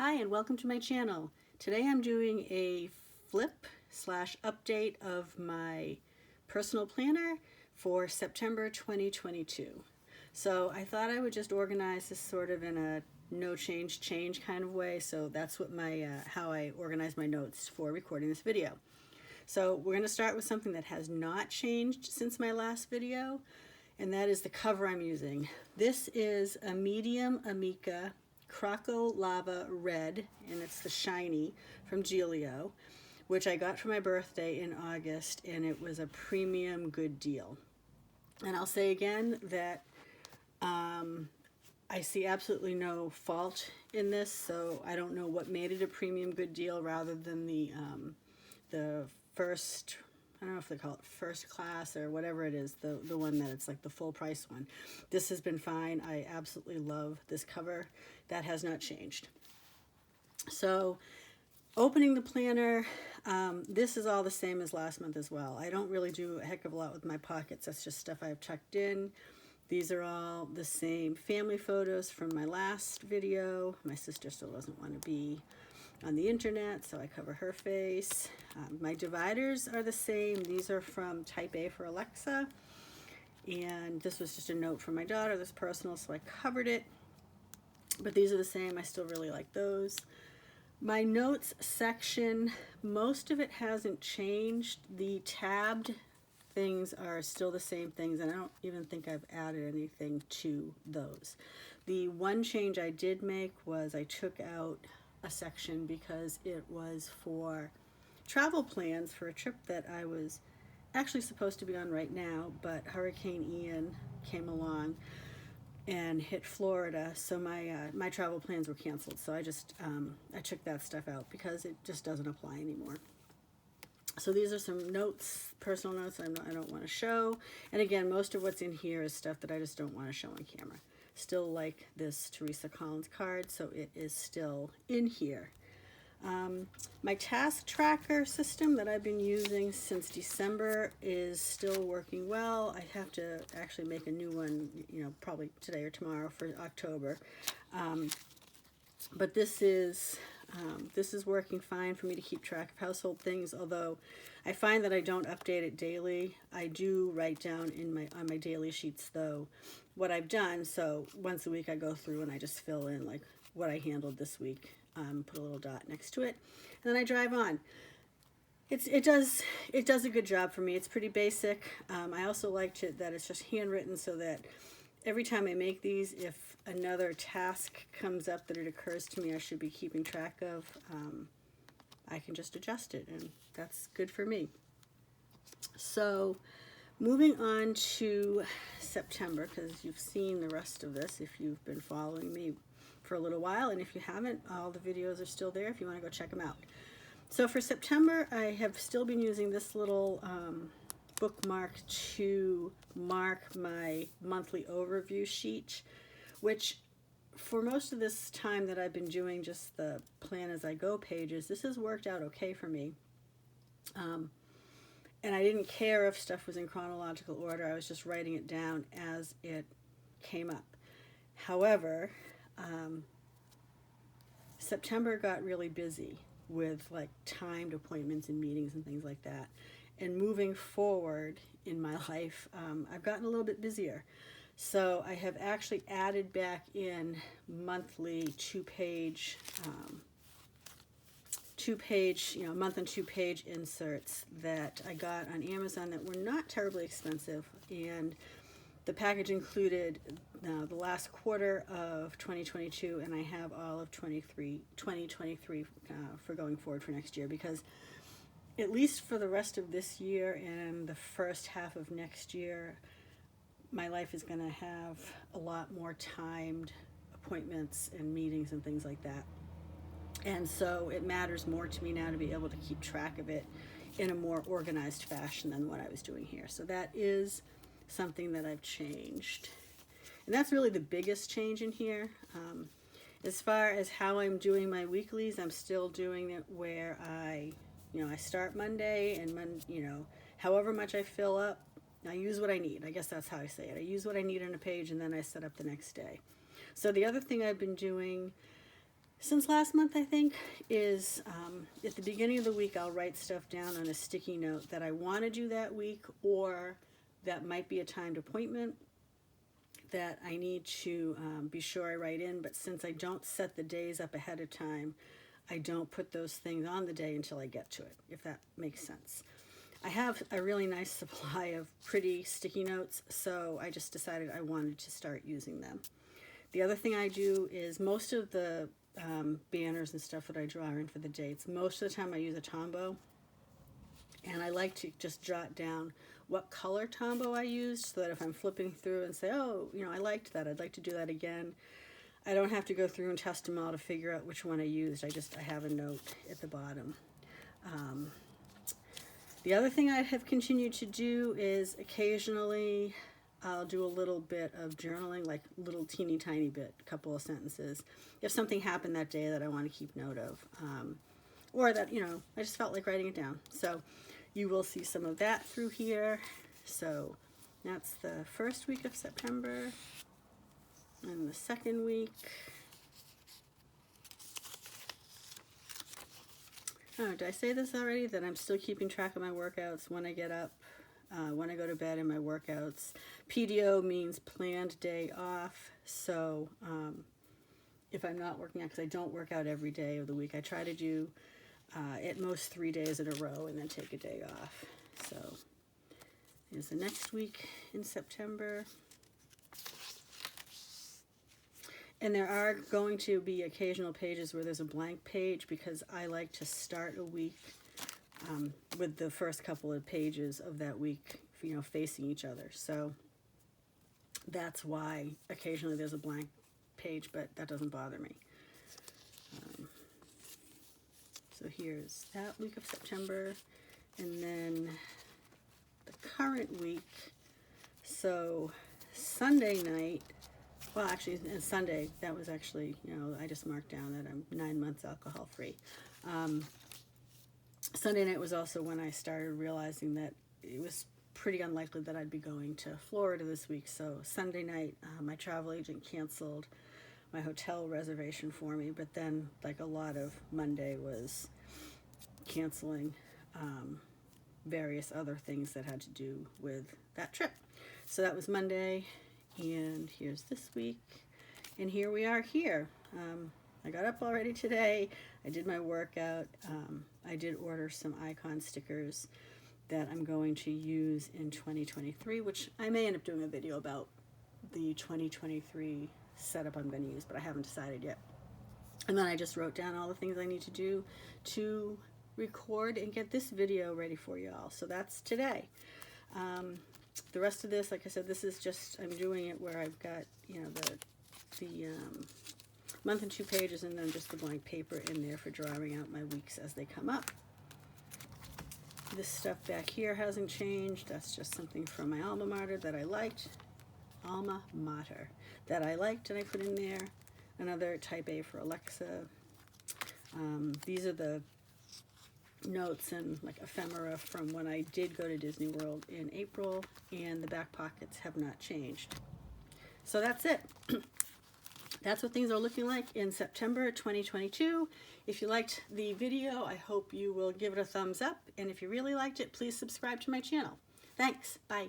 Hi and welcome to my channel. Today I'm doing a flip slash update of my personal planner for September 2022. So I thought I would just organize this sort of in a no change kind of way. So that's what my how I organize my notes for recording this video. So we're going to start with something that has not changed since my last video, and that is the cover I'm using. This is a Medium Amica Croco Lava Red, and it's the shiny from Gillio, which I got for my birthday in August, and it was a premium good deal. And I'll say again that I see absolutely no fault in this, so I don't know what made it a premium good deal rather than the first, I don't know if they call it first class or whatever it is, the one that it's like the full price one. This has been fine. I absolutely love this cover. That has not changed. So opening the planner, this is all the same as last month as well. I don't really do a heck of a lot with my pockets. That's just stuff I've tucked in. These are all the same family photos from my last video. My sister still doesn't want to be on the internet, so I cover her face. My dividers are the same. These are from Type A for Alexa, and this was just a note from my daughter. This personal, so I covered it. But these are the same. I still really like those. My notes section, most of it hasn't changed. The tabbed things are still the same things, and I don't even think I've added anything to those. The one change I did make was I took out a section because it was for travel plans for a trip that I was actually supposed to be on right now, but Hurricane Ian came along and hit Florida, so my travel plans were canceled. So I took that stuff out because it just doesn't apply anymore. So these are some notes, personal notes I don't want to show. And again, most of what's in here is stuff that I just don't want to show on camera. Still like this Teresa Collins card, so it is still in here. My task tracker system that I've been using since December is still working well. I have to actually make a new one, probably today or tomorrow for October. But this is working fine for me to keep track of household things, although I find that I don't update it daily. I do write down on my daily sheets, though, what I've done. So once a week I go through and I just fill in like what I handled this week, put a little dot next to it, and then I drive on. It does a good job for me. It's pretty basic. I also liked it that it's just handwritten, so that every time I make these, if another task comes up that it occurs to me I should be keeping track of, I can just adjust it, and that's good for me. So moving on to September, because you've seen the rest of this if you've been following me for a little while, and if you haven't, all the videos are still there if you want to go check them out. So for September, I have still been using this little bookmark to mark my monthly overview sheet, which for most of this time that I've been doing just the plan as I go pages, this has worked out okay for me. And I didn't care if stuff was in chronological order. I was just writing it down as it came up. However, September got really busy with like timed appointments and meetings and things like that. And moving forward in my life, I've gotten a little bit busier. So I have actually added back in monthly two-page, month and two-page inserts that I got on Amazon that were not terribly expensive, and the package included the last quarter of 2022, and I have all of 2023 for going forward for next year, because at least for the rest of this year and the first half of next year, my life is going to have a lot more timed appointments and meetings and things like that. And so it matters more to me now to be able to keep track of it in a more organized fashion than what I was doing here. So that is something that I've changed. And that's really the biggest change in here. As far as how I'm doing my weeklies, I'm still doing it where I start Monday, and however much I fill up, I use what I need. I guess that's how I say it. I use what I need on a page, and then I set up the next day. So the other thing I've been doing since last month, I think, is at the beginning of the week, I'll write stuff down on a sticky note that I want to do that week, or that might be a timed appointment that I need to be sure I write in. But since I don't set the days up ahead of time, I don't put those things on the day until I get to it, if that makes sense. I have a really nice supply of pretty sticky notes, so I just decided I wanted to start using them. The other thing I do is most of the banners and stuff that I draw in for the dates, most of the time I use a Tombow, and I like to just jot down what color Tombow I used, so that if I'm flipping through and say, oh, you know, I liked that, I'd like to do that again, I don't have to go through and test them all to figure out which one I used. I have a note at the bottom. The other thing I have continued to do is occasionally I'll do a little bit of journaling, like little teeny tiny bit, a couple of sentences, if something happened that day that I want to keep note of, or that, you know, I just felt like writing it down. So you will see some of that through here. So that's the first week of September, and the second week. Oh, did I say this already? That I'm still keeping track of my workouts, when I get up, when I go to bed, and my workouts. PDO means planned day off. So if I'm not working out, because I don't work out every day of the week, I try to do at most 3 days in a row and then take a day off. So here's the next week in September. And there are going to be occasional pages where there's a blank page, because I like to start a week with the first couple of pages of that week, you know, facing each other. So that's why occasionally there's a blank page, but that doesn't bother me. So here's that week of September, and then the current week. So Sunday night, well, actually, Sunday, that was actually, you know, I just marked down that I'm 9 months alcohol free. Sunday night was also when I started realizing that it was pretty unlikely that I'd be going to Florida this week. So Sunday night, my travel agent canceled my hotel reservation for me, but then like a lot of Monday was canceling various other things that had to do with that trip. So that was Monday, and here's this week, and here we are here. I got up already today. I did my workout. I did order some icon stickers that I'm going to use in 2023, which I may end up doing a video about the 2023 setup I'm going to use, but I haven't decided yet. And then I just wrote down all the things I need to do to record and get this video ready for you all. So that's today. The rest of this, like I said, this is just, I'm doing it where I've got, you know, the month and 2 pages, and then just the blank paper in there for drawing out my weeks as they come up. This stuff back here hasn't changed. That's just something from my alma mater that I liked. Alma mater that I liked, and I put in there. Another type A for Alexa. These are the notes and like ephemera from when I did go to Disney World in April, and the back pockets have not changed. So that's it. That's what things are looking like in September 2022. If you liked the video, I hope you will give it a thumbs up, and if you really liked it, please subscribe to my channel. Thanks. Bye.